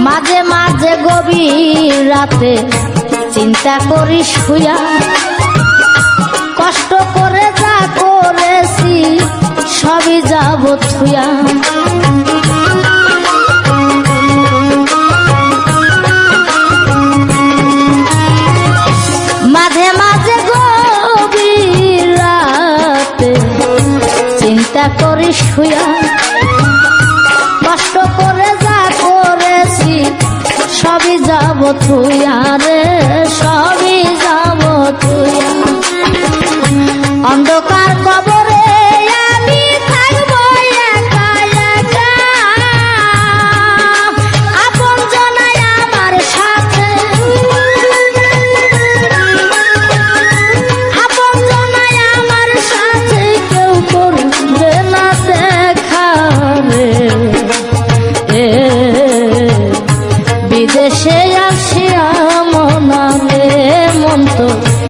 মাঝে মাঝে গভীর রাতে চিন্তা করি শুয়া, কষ্ট করে যা করেছি সবই যাব থুয়া। মাঝে মাঝে গভীর রাতে চিন্তা করি শুয়া, কষ্ট করে যা করেছি সবই যাব থুয়া রে, সবই যাব থুয়া। অন্ধকার কবরে আমি থাকবো একা একা, আপন জনাই আমার সাথে, আপন জনাই আমার সাথে কেউ করবে না দেখা রে। বিদেশে আসিয়া মনা